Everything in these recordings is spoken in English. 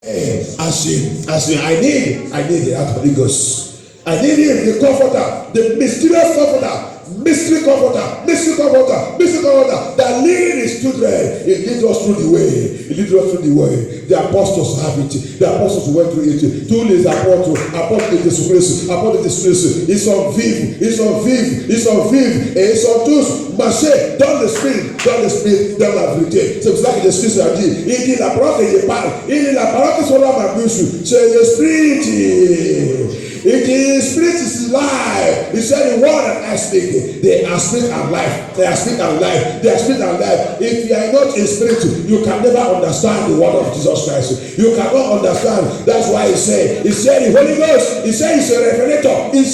I need the Holy Ghost. I need him, the comforter, the mysterious comforter. Mystery comforter that lead his children. It leads us through the way. The apostles have it. The apostles went through it. Tous les apôtres de Jésus-Christ, apôtres de Jésus-Christ, ils sont vifs, et ils sont tous marchés dans l'esprit, dans la vérité. C'est pour ça que l'esprit a dit, il dit la parole que je parle, il dit la parole qui sont dans ma bouche, c'est l'esprit. It is spirit is life. He said the word that I speak, they are spirit and life. They are spirit and life. If you are not in spirit, you can never understand the word of Jesus Christ. You cannot understand. That's why he said the Holy Ghost, he said he's a revelator. He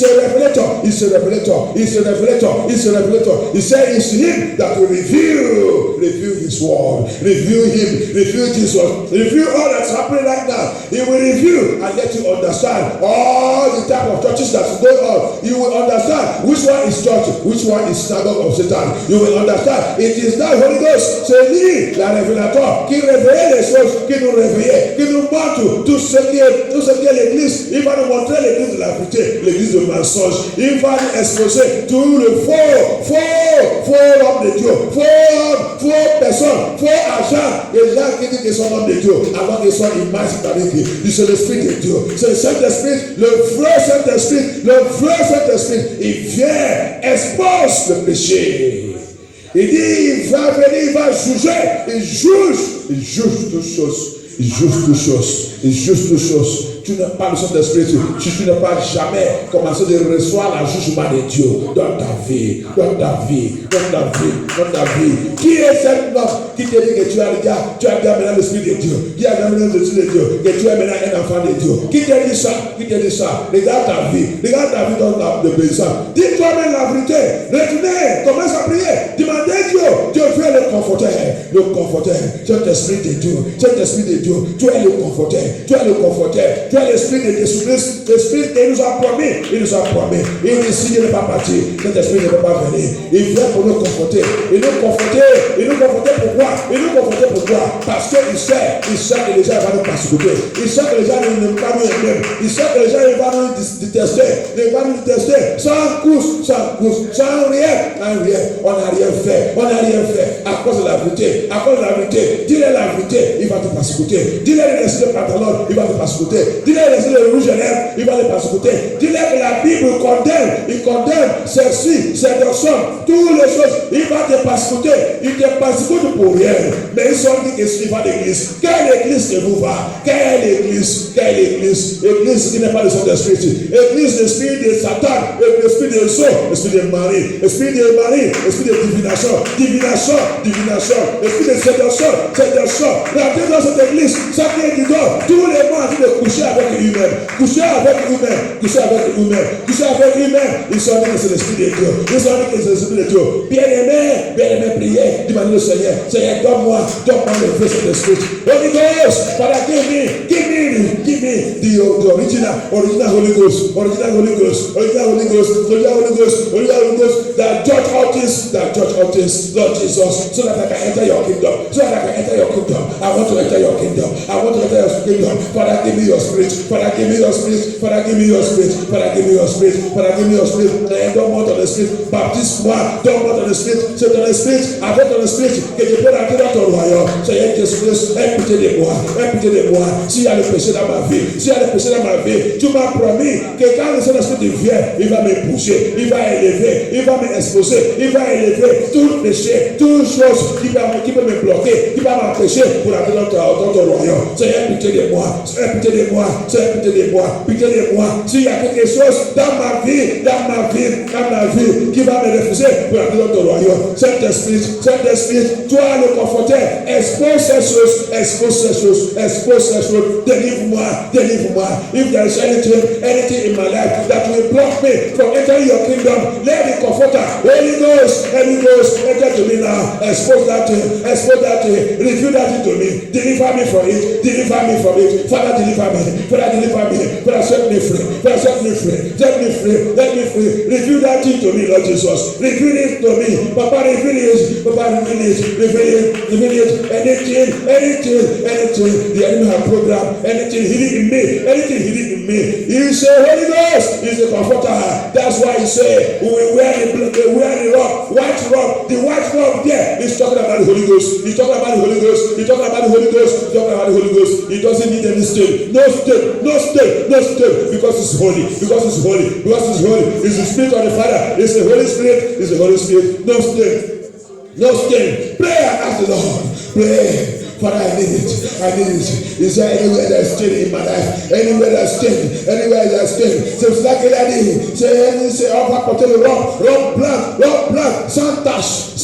said it's him that will reveal his word, reveal him, reveal Jesus, reveal all that's happening right now. He will reveal and let you understand all the type of churches that's going on. You will understand which one is church, which one is synagogue of Satan. You will understand. It is that Holy Ghost, c'est lui, la révélateur, qui réveille les choses, qui nous réveille, qui nous montre tout ce qui est l'église. Il va nous montrer l'église de la vérité, l'église de mensonge. Il va nous exposer tout le faux homme de Dieu, faux personnes, faux agents, les gens qui disent qu'ils sont hommes de Dieu, alors qu'ils sont images avec lui. C'est l'esprit de Dieu, c'est le Saint-Esprit, le vrai Saint-Esprit, il vient, expose le péché. Il dit, il va venir, il va juger, il juge toutes choses. Tu n'as pas le Saint-Esprit, tu n'as pas jamais commencé de recevoir le jugement de Dieu dans ta vie. Qui est cet homme qui te dit que tu as déjà maintenant l'Esprit de Dieu, qui a maintenant l'Esprit de Dieu, que tu es maintenant un enfant de Dieu? Qui te dit ça? Regarde ta vie dans l'obéissance. Dis-toi-même la vérité. Retournez, commence à prier. Demandez Dieu veut le conforter. Saint-Esprit de Dieu, tu es le conforter. Tu es l'esprit de Jésus-Christ, l'esprit qu'il nous a promis. Il dit s'il ne n'est pas parti, cet esprit ne peut pas venir. Il vient pour nous conforter. Il nous conforter pourquoi? Parce qu'il sait que les gens vont nous persécuter. Il sait que les gens ne vont pas nous aimer. Il sait que les gens vont nous détester. Sans cause, sans rien. On n'a rien fait. À cause de la vérité. Dis-le la vérité, il va te persécuter. Dis-le de laisser le pantalon, il va te persécuter. Dis-le de laisser le rouge à lèvres, il va te persécuter. Dis-le que la Bible condamne ceci, cette personne, toutes les choses, il va te persécuter. Il te persécute pour rien. Mais ils sont dit que suivant l'église. Quelle église que vous va? Quelle église? Église qui n'est pas le Saint-Esprit. Église, l'esprit de Satan, l'esprit de Sceau, l'esprit de Marie, esprit de divination, esprit de séduction. Rentrez dans cette église, ça qui est du dos, tous les mois en train de coucher avec lui-même. Ils sont dit que c'est l'esprit de Dieu. Bien-aimé, priez, demandez au Seigneur, donne-moi le vrai Saint-Esprit. Holy Ghost, Father, give me the original Holy Ghost, that judge all things, Lord Jesus, so that I can enter your kingdom. I want to enter your kingdom. Father, give me your spirit. Et don't want the spirit. Baptise-moi, don't want the spirit. C'est dans l'esprit, avec ton esprit, que je peux rentrer dans ton royaume. Seigneur Jésus-Christ, aie pitié de moi. S'il y a le péché dans ma vie, tu m'as promis que quand le Saint-Esprit vient, il va me pousser, il va élever, il va m'exposer, il va élever tout péché, toute chose qui peut me bloquer, qui va m'empêcher pour entrer dans ton royaume. Seigneur, pitié de moi. S'il y a quelque chose dans ma vie qui va me refuser pour entrer dans ton royaume, Saint-Esprit, toi le conforter, expose ces choses, délivre-moi. If there is anything in my life that will block me from entering your kingdom, let the comforter, Holy Ghost, enter to me now. Expose that thing, reveal that thing to me, deliver me from it. me from it. Father, deliver me. Father, deliver me. Father, set me free. Father, set me free. Set me free. Let me free. Reveal that thing to me, Lord Jesus. Reveal it to me. Papa, reveal it. Papa, reveal it. Reveal it. Reveal it. Anything the enemy have programmed, anything hidden in me, anything hidden in me. He say, Holy Ghost is the comforter. That's why he say, we will wear the robe, white robe. The white robe there is talking about the Holy Ghost. He's talking about the Holy Ghost. He's talking about the Holy Ghost. He's talking about the Holy Ghost. He doesn't need any stain. No stain. No stain. No stain. Because it's holy. Because it's holy. Because it's holy. It's the Spirit of the Father. It's the Holy Spirit. It's the Holy Spirit. No stain. No stain. Pray and ask the Lord. Pray. Father, I need it. I need it. Is there anywhere that's stain in my life? Anywhere that's stain? Anywhere that's stain? So it's like a lady. Say, Upper Potato, rob blood, Santash.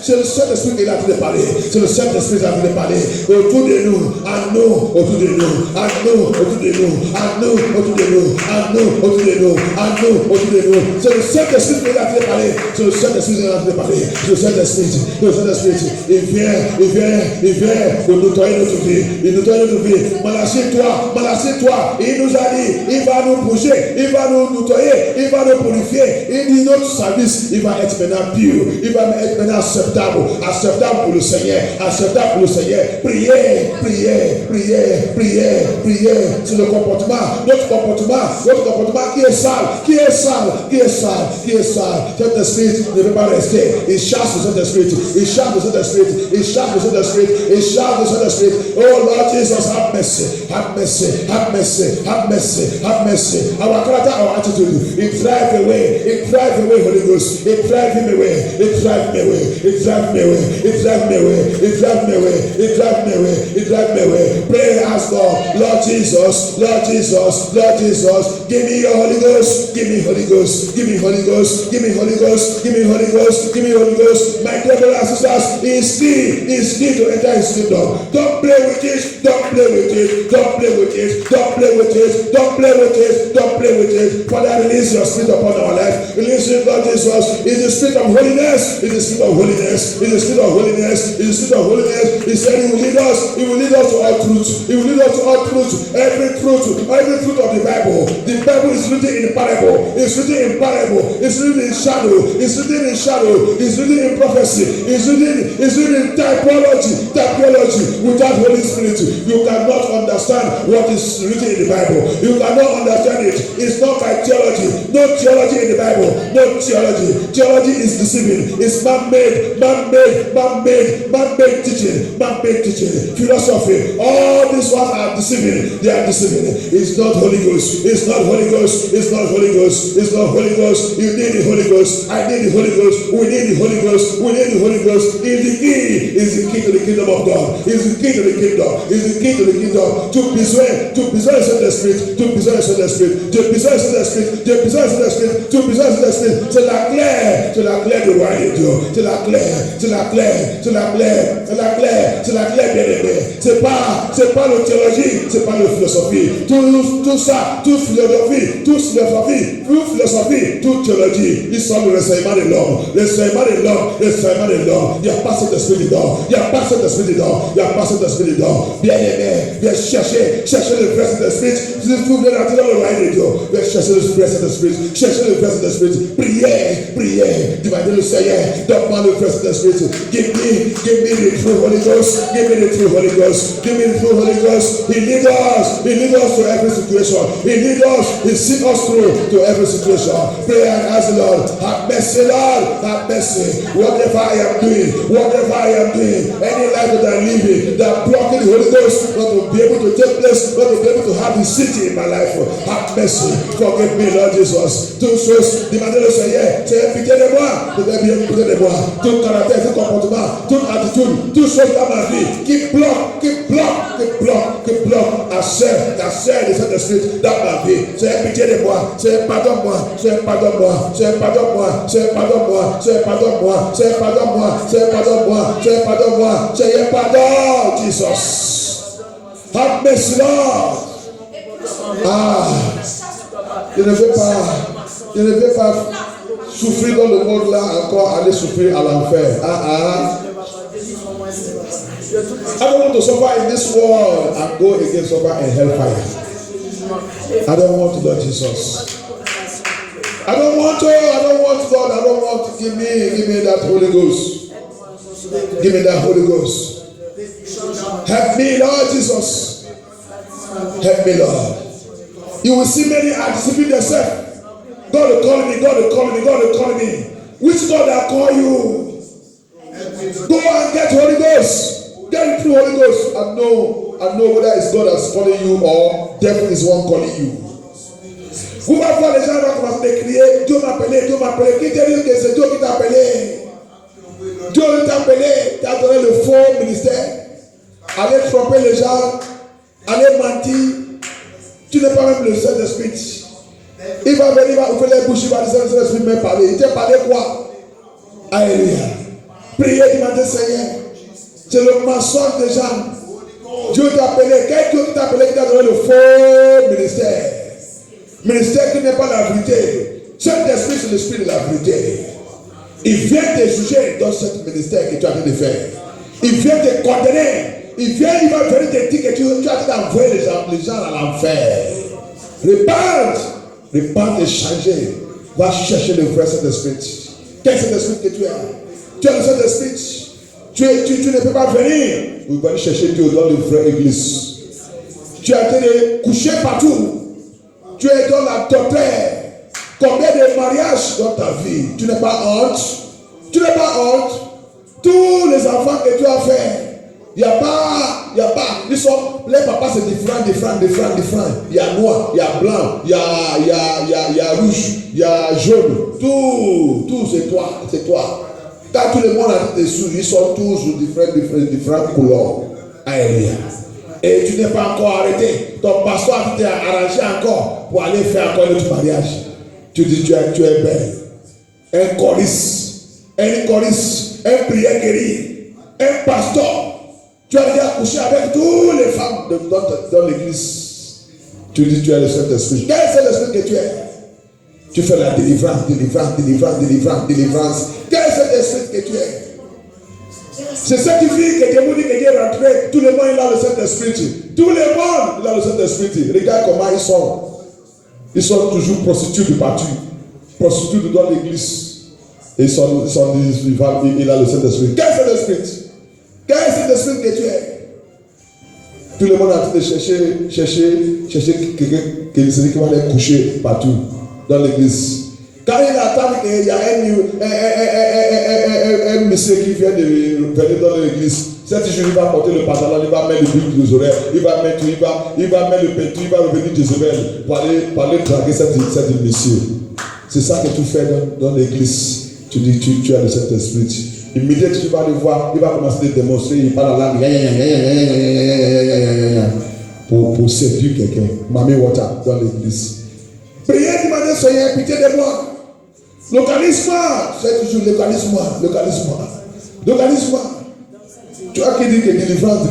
So set the spirit out of the body. So set the spirit out of the body. Or to the know, I know, or to the know, I know, or to the know, I know, or to the know, I know, or to the know, I know, or to the know. So set the spirit out of the body. So set the spirit out of the body. So set the spirit. So set the spirit. Il vient, pour nous toyer notre vie. Il nous toye notre vie. Malassez-toi. Il nous a dit, il va nous bouger, il va nous toyer, il va nous purifier. Il dit notre service, il va être maintenant pur, il va être maintenant acceptable pour le Seigneur, Priez. C'est le comportement, notre comportement qui est sale. Cet esprit ne peut pas rester. Il chasse de cet esprit. Oh Lord Jesus, have mercy. Our character, our attitude, it drive away Holy Ghost. It drive me away. Pray, ask God, Lord Jesus, give me your Holy Ghost. Give me Holy Ghost. My dear brothers and sisters, is key to enter his kingdom. Don't play with it. Father, release your spirit upon our life. Release it, Lord Jesus. Is the spirit of holiness. He said he will lead us to all truth. Every truth of the Bible. The Bible is written in parable. It's written in shadow. It's written in prophecy. It's written in typology. Without Holy Spirit, you cannot understand what is written in the Bible. You cannot understand it. It's not by theology. No theology in the Bible. No theology. Theology is deceiving. It's man-made teaching. Philosophy. All these ones are deceiving. They are deceiving. It's not Holy Ghost. You need the Holy Ghost. I need the Holy Ghost. We need the Holy Ghost. Is the key to the kingdom of God. Is the key to the kingdom. To preserve the spirit. C'est la claire de roi de Dieu. C'est la claire bien-aimée. C'est pas le théologie, c'est pas le philosophie. Tout ça, toute philosophie, toute théologie, ils sont le renseignement de l'homme. Il n'y a pas cet esprit dedans. Bien-aimé, viens chercher le vrai Saint-Esprit. Si vous voulez rentrer dans le royaume de Dieu, viens chercher le vrai Saint-Esprit. Priez. Demandez le Seigneur, donne-moi le vrai Saint-Esprit. Give me the true Holy Ghost. He leads us to every situation. He sees us through to every situation. Pray and ask the Lord, have mercy, Lord. Whatever I am doing, any life that I'm living, that blocking the Holy Ghost, not to be able to take place, not to be able to have the city in my life. Have mercy. Forgive me, Lord Jesus. Toutes choses, demandez le Seigneur, c'est pitié de moi, tout caractère, tout comportement, toute attitude, toutes choses dans ma vie qui bloque, accepte de cet esprit dans ma vie. C'est pitié de moi, c'est pardonne-moi, Seigneur, pardon, Jesus. Have mercy, Lord. Je ne vais pas souffrir dans le monde là encore, aller souffrir à l'enfer. I don't want to suffer in this world and go against suffer in hellfire. I don't want to, Lord Jesus. I don't want God. I don't want to give me that Holy Ghost. Give me that Holy Ghost. Help me, Lord Jesus. Help me, Lord. You will see many anticipate themselves. God will call me, God will call me, God will call me. Which God will call you? Go and get Holy Ghost. Get it through Holy Ghost. I know whether it's God that's calling you or devil is one calling you. Vous va voir les gens vont commencer à crier, Dieu m'a appelé, Dieu m'a appelé. Qui te dit que c'est Dieu qui t'a appelé? Dieu t'a appelé, t'a donné le faux ministère. Allez tromper les gens, allez mentir. Tu n'es pas même le Saint-Esprit. Il va venir, il va ouvrir les bouches, il va dire Saint-Esprit même parler. Il t'a parlé quoi? Alléluia. Priez, demandez Seigneur. C'est le mensonge des gens. Dieu t'a appelé. Quelqu'un qui t'a appelé, qui t'a donné le faux ministère. Ministère qui n'est pas la vérité. Saint-Esprit, c'est l'esprit de la vérité. Il vient te juger dans ce ministère que tu as de faire. Il vient te condamner. Il va venir te dire que tu as d'envoyer les gens à l'enfer. Repente et changer. Va chercher le vrai Saint-Esprit. Quel Saint-Esprit que tu as? Tu as le Saint-Esprit. Tu ne peux pas venir. Vous allez chercher Dieu dans la vraie église. Tu as été couché partout. Tu es dans la torture. Combien de mariages dans ta vie? Tu n'es pas honte. Tu n'es pas honte. Tous les enfants que tu as fait, il n'y a pas. Ils sont, les papas c'est différent. Il y a noir, il y a blanc, il y a rouge, il y a jaune. Tout c'est toi. Quand tout le monde a des sous, ils sont tous différentes couleurs. Alléluia. Et tu n'es pas encore arrêté. Ton pasteur t'a arrangé encore pour aller faire encore un autre mariage. Tu dis tu es belle. Un choriste, un prière guéri, un pasteur. Tu as déjà couché avec toutes les femmes dans l'église. Tu dis tu es le Saint-Esprit. Quel est l'esprit que tu es? Tu fais la délivrance. Quel est cet esprit que tu es? C'est cette fille que Dieu dit que Dieu est rentré. Tout le monde il a le Saint-Esprit. Tout le monde il a le Saint-Esprit. Regarde comment ils sont. Ils sont toujours prostitués de partout. Prostitués dans l'église. Il a le Saint-Esprit. Quel est cet esprit? Quel est cet esprit que tu es? Tout le monde a en train de chercher quelqu'un qui va aller coucher partout dans l'église. Quand il attend qu'il y a un monsieur qui vient de venir dans l'église, cet jour il va porter le pantalon, il va mettre le boucle aux oreilles, il va mettre le peinture, il va revenir Jézabel pour aller draguer cette monsieur. C'est ça que tu fais dans l'église. Tu dis tu as le Saint-Esprit. Immédiatement tu vas le voir, il va commencer à démontrer, il parle la langue pour séduire quelqu'un. Mami Water dans l'église. Priez, demandez Seigneur, pitié de moi. Localise-moi. C'est toujours localise-moi. Tu as qui dit que délivrance.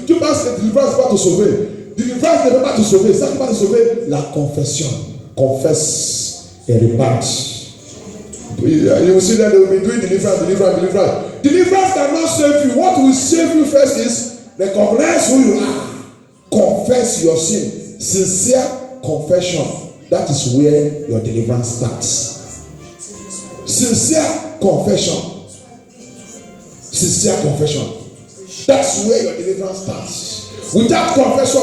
Tu penses que délivrance va te sauver. Délivrance ne va pas te sauver. Ça qui va te sauver, la confession. Confesse et reparte. You see that they will be doing deliverance. Deliverance cannot save you. What will save you first is recognize who you are. Confess your sin. Sincere confession. That is where your deliverance starts. Sincere confession. That's where your deliverance starts. Without confession,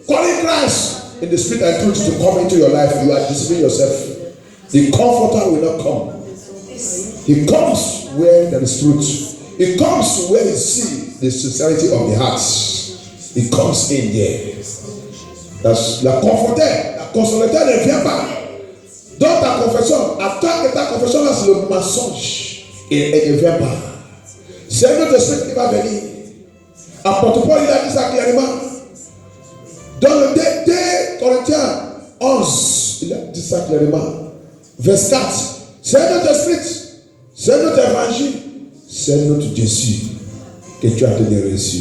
calling Christ in the spirit and truth to come into your life, you are deceiving yourself. The comforter will not come. He comes where there is truth. He comes where you see the sincerity of the heart. He comes in there. That's la comforter, la consolateur ne vient pas. Dans ta confession, attends que ta confession là c'est le mensonge. Et elle ne vient pas. C'est un autre esprit qui va venir. Apôtre Paul il a dit ça clairement. Dans le 2 Corinthiens 11, il a dit ça clairement. Verset 4. C'est un autre esprit. C'est un autre évangile. C'est un autre Jésus que tu as donné reçu.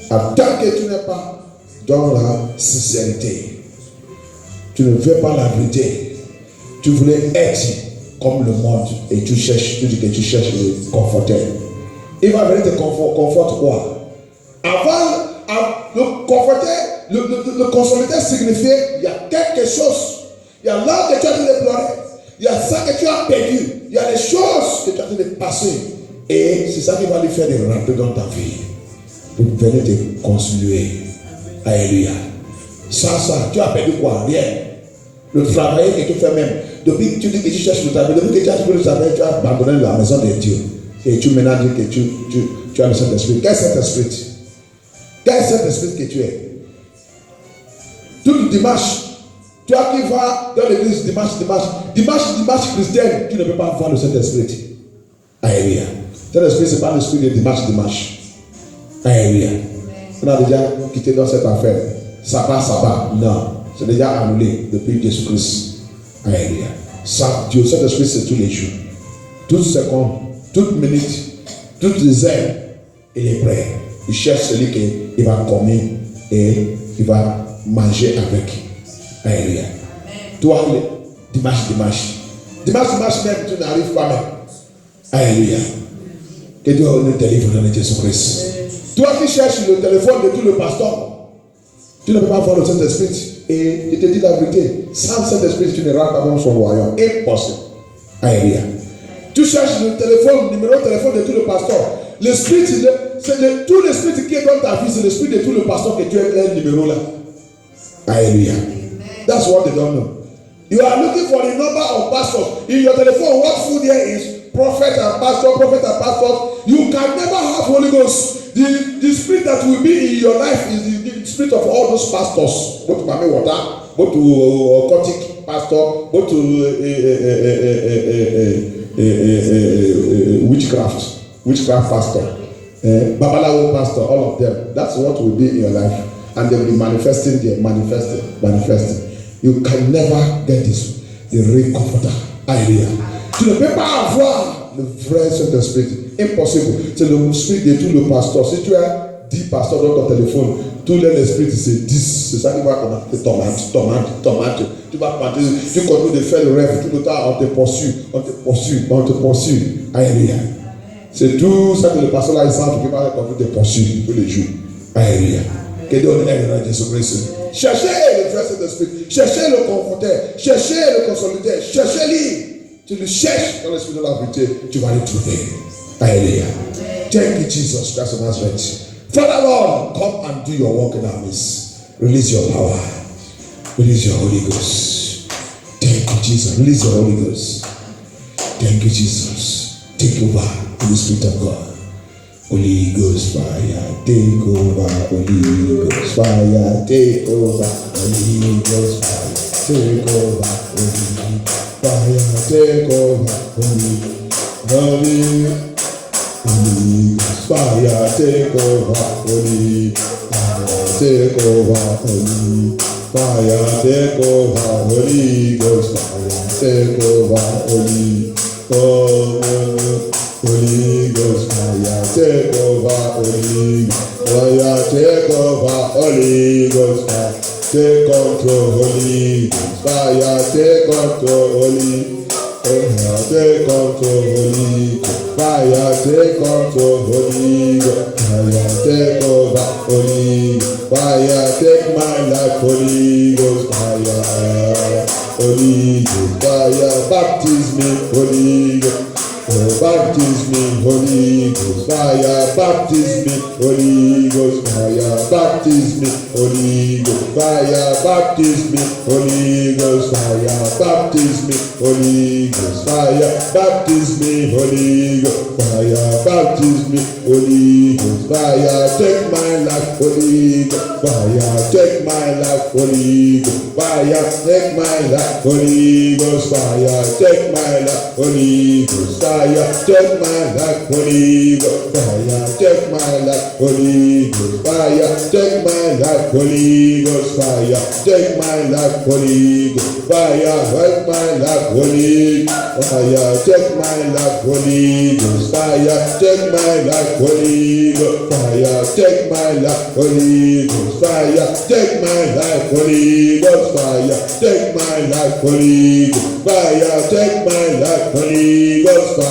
Attends que tu n'es pas dans la sincérité. Tu ne veux pas la vérité. Tu voulais être comme le monde et tu dis que tu cherches le conforter. Il va venir te conforter quoi? Avant, le conforter, le consolider signifiait il y a quelque chose. Il y a là que tu as déploré. Il y a ça que tu as perdu. Il y a des choses que tu as de passer. Et c'est ça qui va lui faire des rentrer dans ta vie. Pour venir te consolider. Alléluia. Ça, tu as perdu quoi? Rien. Le travail que tu fais même. Depuis que tu dis que tu cherches le travail, depuis que tu as trouvé le travail, tu as abandonné la maison de Dieu. Et tu maintenant dis que tu as le Saint-Esprit. Quel Saint-Esprit? Quel Saint-Esprit que tu es? Tout le dimanche, toi qui vas dans l'église dimanche chrétienne, tu ne peux pas voir le Saint-Esprit. Alléluia. Saint-Esprit, ce n'est pas l'esprit de dimanche. Alléluia. On a déjà quitté dans cette affaire. Sabbat. Non. C'est déjà annulé depuis Jésus-Christ. Alléluia. Ça, Dieu, Saint-Esprit, c'est tous les jours. Toutes secondes, toutes minutes, toutes les heures, il est prêt. Il cherche celui qui va comer et il va manger avec. Alléluia. Toi, dimanche même, tu n'arrives pas même. Alléluia. Que Dieu nous délivre dans Jésus-Christ. Toi qui cherches le téléphone de tout le pasteur, tu ne peux pas voir le Saint-Esprit. Et je te dis la vérité, sans le Saint-Esprit, tu ne rentres pas dans son royaume. Impossible. Alléluia. Tu cherches le téléphone, le numéro de téléphone de tout le pasteur. L'esprit, c'est tout l'esprit qui est dans ta vie, c'est l'esprit de tout le pasteur que tu as un numéro là. Alléluia. That's what they don't know. You are looking for the number of pastors. In your telephone, what food there is prophet and pastor. You can never have Holy Ghost. The spirit that will be in your life is the spirit of all those pastors. Go to Mame Water, go to occultic pastor, go to witchcraft pastor, Babalawo pastor, all of them. That's what will be in your life. And they will be manifesting there, manifesting. You can never get this, the real comforter. Alléluia. Tu ne peux pas avoir le vrai Saint-Esprit. Impossible. C'est le spirit de tout le pasteur. Si tu as 10 pasteurs dans ton téléphone, tous les esprits, c'est 10. C'est ça qui va commencer. Tomate. Tu vas planter. Tu continues de faire le rêve. Tout le temps, on te poursuit. Alléluia. C'est tout ça que le pasteur là, il sent qu'il va continuer de poursuivre tous les jours. Alléluia. Que Dieu nous aide dans Jésus-Christ. Cherchez le vrai Saint-Esprit. Cherchez le conforter. Cherchez le consolidateur. Cherchez-le. Tu le cherches dans l'esprit de la vérité. Tu vas le trouver. Alléluia. Thank you, Jesus Christ of Nazareth. Father Lord, come and do your work in our midst. Release your power. Release your Holy Ghost. Thank you, Jesus. Release your Holy Ghost. Thank you, Jesus. Take over in the Spirit of God. Holy Ghost fire, take over. Holy Ghost fire, take over. Holy Ghost fire, take over. Holy fire, take over. Holy Ghost fire, take over. Holy fire, take over. Holy fire, take over. Holy Ghost fire, take over. Holy Ghost fire, take over. Holy fire, take over. Holy Ghost fire, take control. Holy Ghost fire, take control. Holy fire, take control. Holy fire, take control. Holy fire, take over. Holy fire, take my life. Holy Ghost fire, Holy Ghost fire, baptize me. Holy Ghost. Baptize me, Holy Ghost fire, baptize me, Holy Ghost fire, baptize me, Holy Ghost fire, baptize me, Holy Ghost fire, baptize me, Holy Ghost fire, baptize me, Holy Ghost fire, baptize me, Holy Ghost fire, take my life, Holy Ghost fire, take my life, Holy Ghost fire, take my life, Holy Ghost fire, take my life, Holy Ghost fire. Take my life, Holy Ghost fire. Take my life, Holy Ghost fire. Take my life, Holy Ghost fire. Take my life, Holy Ghost fire. Take my life, Holy fire. Take my life, Holy Ghost fire. Take my life, Holy Ghost fire. Take my life, Holy Ghost fire. Take my life, Holy Ghost fire. Take my life, Holy Ghost fire. Take my life, Holy Ghost fire.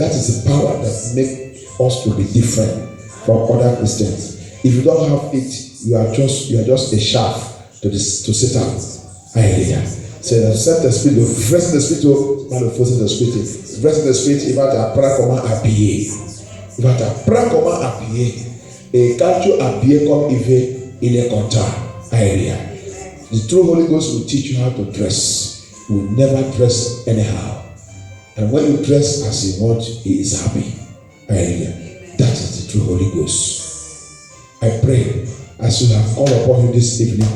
That is the power that makes us to be different from other Christians. If you don't have it, you are just a shaft to Satan. Hallelujah. So the spirit, the first the spirit, mal le forcer the spirit. Verse the spirit, il va t'apprendre comment habiller. Il va t'apprendre comment habiller. Et quand tu habilles comme il veut, il est content. Hallelujah. The true Holy Ghost will teach you how to dress. You will never dress anyhow. And when you dress as you want, he is happy. Hallelujah. That is the true Holy Ghost. I pray as you have come upon you this evening,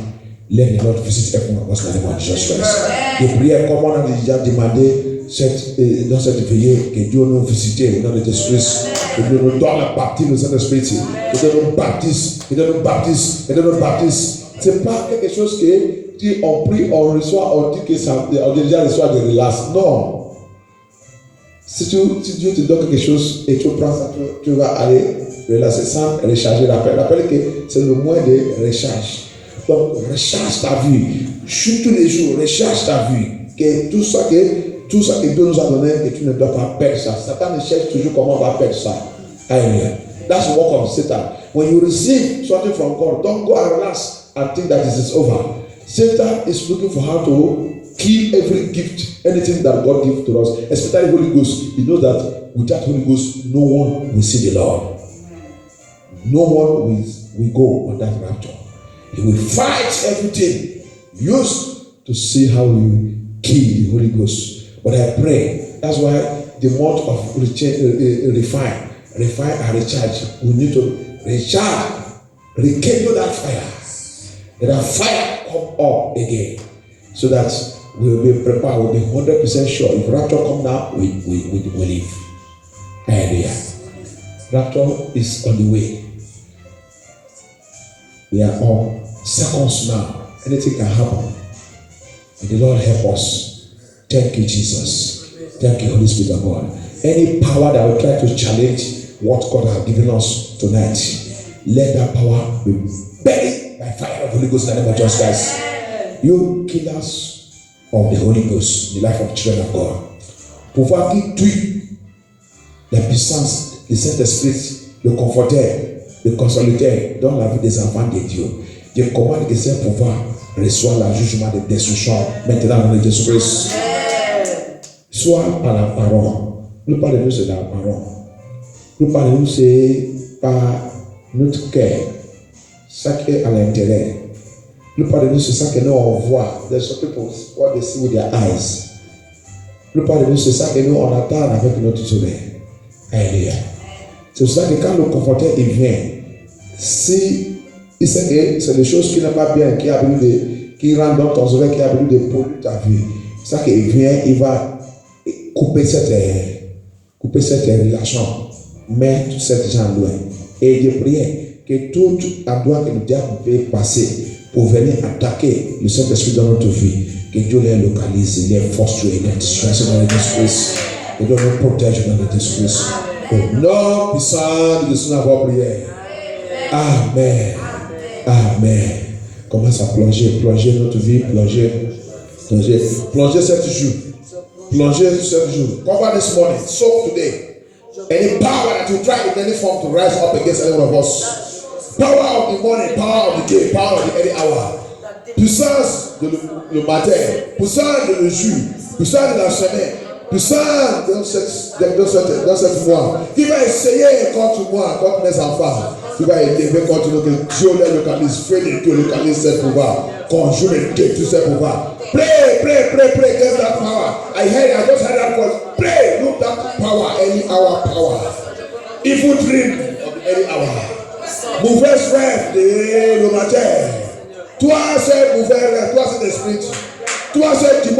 let the Lord visit everyone dans le nom de Jesus Christ. Les prières comme on a déjà demandé dans cette veillée, que Dieu nous visite au nom de Jésus-Christ, que Dieu nous donne la baptême du Saint-Esprit, que Dieu nous baptise, que Dieu nous baptise, que Dieu nous baptise. C'est pas quelque chose que si on prie, on reçoit, on dit que ça, on déjà reçoit de relax. Non. Si Dieu te donne quelque chose et tu prends ça, tu vas aller relaxer sans recharger l'appel. Rappelle que c'est le moyen de recharge. Donc, recharge ta vie. Chute tous les jours, recharge ta vie. Que tout ça que Dieu nous a donné, que tu ne dois pas perdre ça. Satan cherche toujours comment on va perdre ça. Amen. That's the work of Satan. When you receive something from God, don't go and relax and think that this is over. Satan is looking for how to kill every gift, anything that God gives to us, especially Holy Ghost. He knows that without Holy Ghost, no one will see the Lord. No one will go on that rapture. He will fight everything used to see how we will kill the Holy Ghost. But I pray, that's why the month of refine and recharge, we need to recharge, rekindle that fire. Let that fire come up again, so that we will be prepared, we'll be 100% sure. If rapture come now, we live. Hallelujah. Rapture is on the way. We are on seconds now. Anything can happen. May the Lord help us. Thank you, Jesus. Thank you, Holy Spirit of God. Any power that will try to challenge what God has given us tonight, let that power be buried by fire of the Holy Ghost in the name of Jesus Christ. You killers of the Holy Ghost, the life of children of God. Pouvoir qui tue la puissance du Saint-Esprit, le conforteur, le consolateur dans la vie des enfants de Dieu. Dieu commande que ces pouvoirs reçoivent le jugement de destruction maintenant dans le nom de Jésus-Christ. Soit par la parole. Nous parlons de nous, c'est la parole. Nous parlons de nous, c'est par notre cœur. Ça qui est à l'intérieur. Nous parlons de nous, c'est ça que nous on voit. There's some people what they see with their eyes. Nous parlons de nous, c'est ça que nous on attend avec notre soleil. Alléluia. C'est pour ça que quand le conforteur il vient, si il sait que c'est des choses qui n'ont pas bien, qui rentrent dans ton oreille, qui a besoin de polluer ta vie, c'est ça qu'il vient, il va couper cette relation, mettre cette gens loin. Et je prie que tout endroit que le diable peut passer pour venir attaquer le Saint-Esprit dans notre vie, que Dieu les localise, les force, les disperse dans le Christ, que Dieu nous protège dans le Christ. Au nom puissant de son avoir prière. Amen. Amen. Commence à plonger notre vie, plonger 7 jours. Plonger 7 jours. Cover this morning, soak today. Any power that you try in any form to rise up against any one of us. Power of the morning, power of the day, power of the early hour. Puissance de le matin, puissance de le jour, puissance de la semaine, puissance dans cette mois. Qui va essayer contre moi, contre mes enfants. Qui va élever contre nous, que Dieu les localise, fait de Dieu localise ses pouvoirs, conjure et détruit ses pouvoirs. Pray against that power. I just heard that word. Pray, look that power, any hour power. Evil dream of the early hour. Mauvaise rêve de le matin. Toi c'est mauvais rêve, toi c'est l'esprit. Toi c'est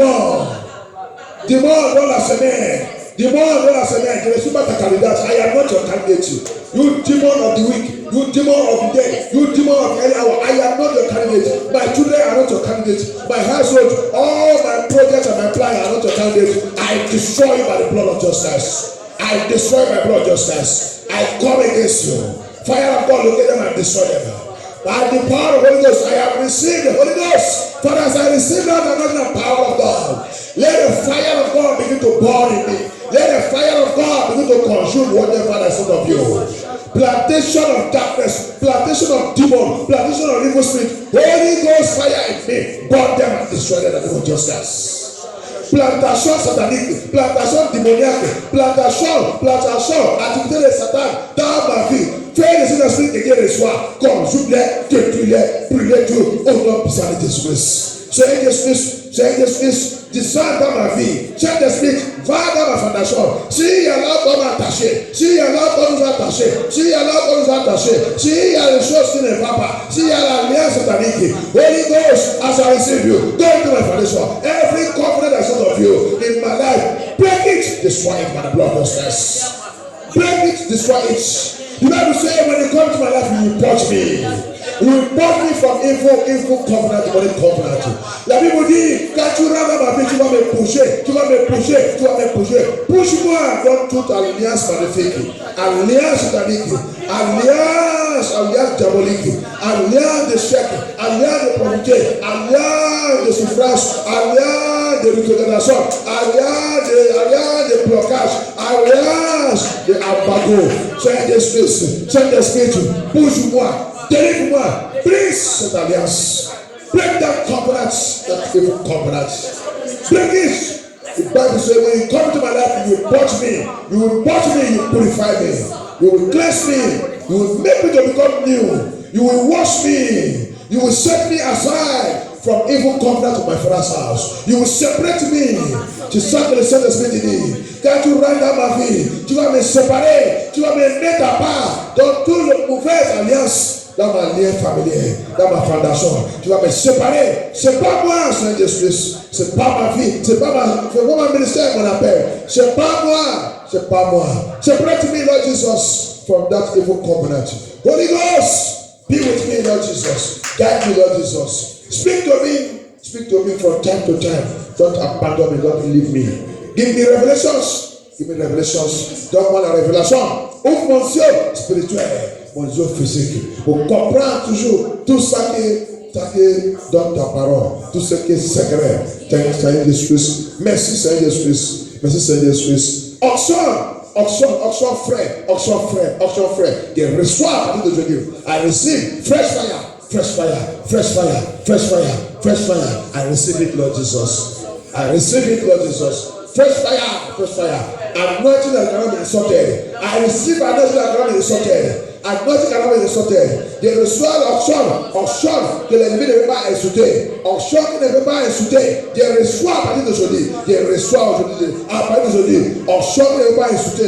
dimanche dans la semaine. Dimanche dans la semaine, je ne suis pas ta candidate. I am not your candidate. You demon of the week. You demon of the day. You demon of any hour. I am not your candidate. My children are not your candidate. My household, all my projects and my plans are not your candidate. I destroy you by the blood of justice. I destroy by blood of justice. I come against you. Fire of God, locate them and destroy them. By the power of the Holy Ghost, I have received the Holy Ghost. Father, as I receive that, I'm not the power of God. Let the fire of God begin to burn in me. Let the fire of God begin to consume whatever that's in of you. Plantation of darkness, plantation of demon, plantation of evil spirit. Holy Ghost fire in me. Burn them and destroy them in the name of justice. Plantation satanique, plantation démoniaque, plantation, activité de Satan dans ma vie. Fais les esprits de Dieu les soirs, consume-les, détruis-les, brûle-les tout, au nom puissant de Jésus-Christ. Saint-Esprit, descends dans ma vie. Saint-Esprit, va dans ma fondation. S'il y a là qu'on m'a attaché, s'il y a là qu'on nous a attaché, s'il y a là qu'on nous a attaché, s'il y a des choses qui ne vont pas, s'il y a l'alliance satanique, Holy Ghost, as I receive you, go into my foundation. Every covenant that's out of you in my life, break it, destroy it by the blood of Jesus. Break it, destroy it. The Bible says, when you come to my life, you will purge me. You will purge me from evil covenant, demonic covenant. La Bible dit, quand tu rentres dans ma vie, tu vas me pousser. Pousse-moi dans toute alliance magnifique. Alliance satanique. Alliance diabolique. Alliance de chèque. Alliance de pauvreté. Alliance de souffrance. Alliance de reconnaissance. Alliance de blocage. Alliance de abago. Saint-Esprit, pousse-moi. Délivre-moi, brise cette alliance. Break that covenant, that evil covenant. Break it. The Bible says, when you come to my life, you will purge me. You will purify me. You will cleanse me. You will make me to become new. You will wash me. You will set me aside from evil covenant of my father's house. You will separate me. Tu sens que le Saint-Esprit te dit, quand tu rentres dans ma vie, tu vas me séparer, tu vas me mettre à part dans toutes les mauvaises alliances. Dans ma lien familier, dans ma fondation, tu vas me séparer. C'est pas moi, Saint-Esprit. C'est pas ma vie. C'est pas mon ministère, mon appel. C'est pas moi. Separate me, Lord Jesus, from that evil covenant. Holy Ghost, be with me, Lord Jesus. Guide me, Lord Jesus. Speak to me from time to time. Don't abandon me, don't leave me. Give me revelations. Donne-moi la révélation. Ouvre mon ciel spirituel, mon Dieu physique, pour comprendre toujours tout ça qui est dans ta parole, tout ce qui est secret. Saint-Esprit, merci Saint-Esprit. Auction frère. They reçoit à partir d'aujourd'hui. I receive fresh fire. I receive it, Lord Jesus. Fresh fire. Anointing that cannot be insulted. I receive anointing that cannot be insulted. Anointing cannot be insulted. They reçoivent l'onction que l'ennemi ne veut pas insulter. Onction qui ne veut pas insulter. They reçoivent à partir d'aujourd'hui. À partir d'aujourd'hui. Onction qui ne veut pas insulter.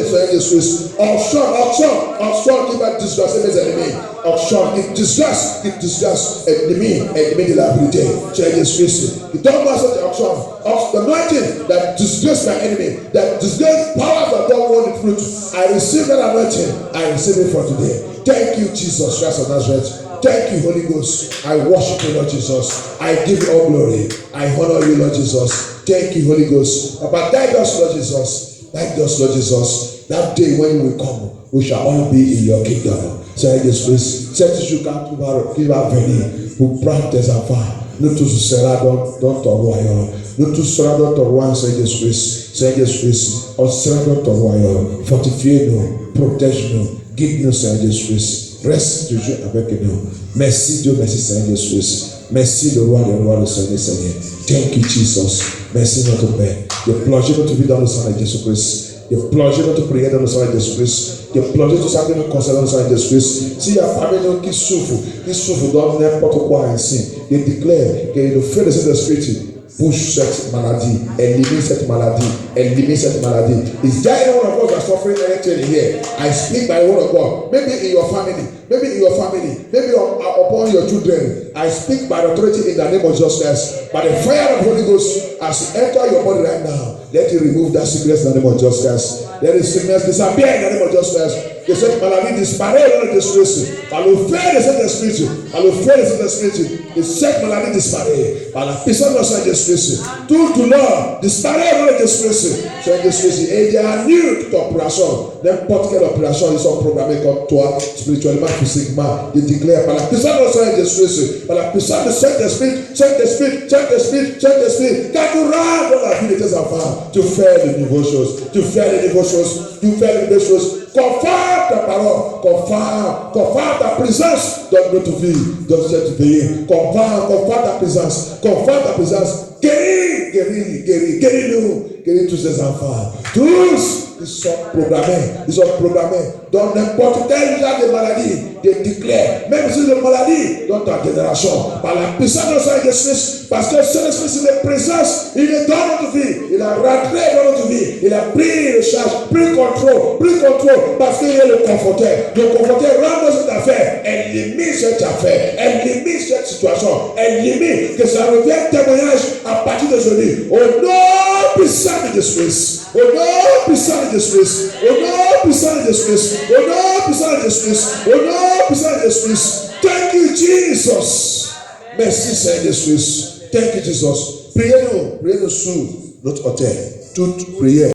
Onction qui va disgracer mes ennemis. Onction qui disgrace ennemi de la vérité. Jésus-Christ. Donne-moi cette onction. The anointing that disgraces my enemy, that disgraces powers that don't want the fruit. I receive that anointing. I receive it for today. Thank you, Jesus Christ of Nazareth. Thank you, Holy Ghost. I worship you, Lord Jesus. I give you all glory. I honor you, Lord Jesus. Thank you, Holy Ghost. But guide us, Lord Jesus. That day when you will come, we shall all be in your kingdom. Say this, please. Cette jour quand tu vas venir pour prendre tes enfants, nous tous serons dans ton royaume. Nous tous serons dans ton royaume, Saint-Esprit. On sera dans ton royaume. Fortifie-nous, protège-nous, guide-nous, Saint-Esprit. Reste toujours avec nous. Merci Dieu, merci Saint-Esprit. Merci le roi des rois, le Seigneur des seigneurs. Thank you, Jesus. Merci notre Père. De plonger notre vie dans le sang de Jésus-Christ. De plonger notre prière dans le sang de Jésus-Christ. De plonger tout ça qui nous concerne dans le sang de Jésus-Christ. S'il y a parmi nous qui souffrent dans n'importe quoi ainsi, il déclare que le feu de cet esprit push cette maladie, élimine cette maladie. Is there anyone of us that's suffering anything here? I speak by the word of God. Maybe in your family, maybe upon your children. I speak by the authority in the name of Jesus Christ. By the fire of the Holy Ghost, as you enter your body right now, let it remove that sickness in the name of Jesus Christ. Let the sickness disappear in the name of Jesus Christ. Que cette maladie disparaît dans notre esprit. Par le feu de cet esprit, que cette maladie disparaît. Par la puissance de Saint-Esprit, toute douleur disparaît dans notre esprit. Saint-Esprit, et il y a nul toute opération n'importe quelle opération, ils sont programmés contre toi, spirituellement, physiquement. Je déclare par la puissance de Saint-Esprit, par la puissance de Saint-Esprit, quand tu rentres dans la vie de tes enfants, tu fais de nouvelles choses, Confirme ta parole, confirme ta présence dans notre vie, dans cette vie. Confirme ta présence. Guéris-nous, guéris tous ces enfants. Tous, ils sont programmés dans n'importe quel genre de maladie, de déclare, même si c'est une maladie dans ta génération, par la puissance de Saint-Esprit, parce que Saint-Esprit, c'est la présence, il est dans notre vie, il a rentré dans notre vie, il a pris le charge, pris contrôle, parce qu'il est le conforteur. Le conforteur rentre dans cette affaire, elle limite cette affaire, elle limite cette situation, elle limite que ça revienne témoignage à partir d'aujourd'hui, au nom puissant de Jésus, au nom puissant de Jésus, au nom puissant de Jésus, au nom puissant de Jésus, au nom puissant de Jésus. Thank you, Jesus. Merci, Saint-Esprit. Thank you, Jesus. Priez-nous sur notre autel. Toute prière.